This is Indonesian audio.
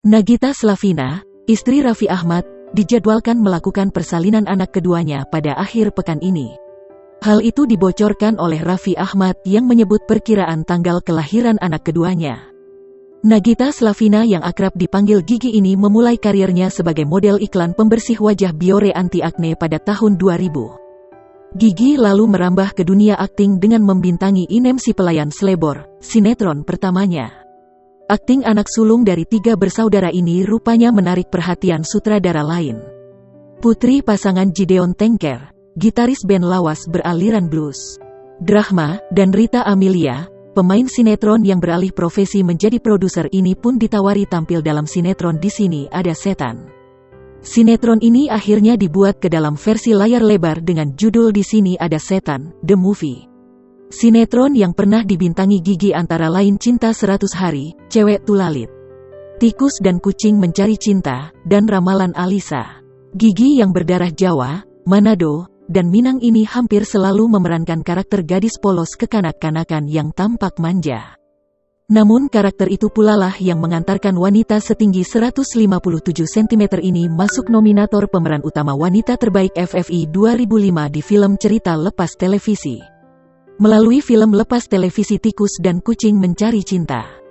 Nagita Slavina, istri Raffi Ahmad, dijadwalkan melakukan persalinan anak keduanya pada akhir pekan ini. Hal itu dibocorkan oleh Raffi Ahmad yang menyebut perkiraan tanggal kelahiran anak keduanya. Nagita Slavina yang akrab dipanggil Gigi ini memulai karirnya sebagai model iklan pembersih wajah Biore Anti Acne pada tahun 2000. Gigi lalu merambah ke dunia akting dengan membintangi Inem si Pelayan Slebor, sinetron pertamanya. Akting anak sulung dari 3 bersaudara ini rupanya menarik perhatian sutradara lain. Putri pasangan Gideon Tengker, gitaris band lawas beraliran blues, Drachma, dan Rita Amelia, pemain sinetron yang beralih profesi menjadi produser ini pun ditawari tampil dalam sinetron Di Sini Ada Setan. Sinetron ini akhirnya dibuat ke dalam versi layar lebar dengan judul Di Sini Ada Setan, The Movie. Sinetron yang pernah dibintangi Gigi antara lain Cinta 100 Hari, Cewek Tulalit, Tikus dan Kucing Mencari Cinta, dan Ramalan Alisa. Gigi yang berdarah Jawa, Manado, dan Minang ini hampir selalu memerankan karakter gadis polos kekanak-kanakan yang tampak manja. Namun karakter itu pula lah yang mengantarkan wanita setinggi 157 cm ini masuk nominator pemeran utama wanita terbaik FFI 2005 di film cerita lepas televisi. Melalui film lepas televisi Tikus dan Kucing Mencari Cinta.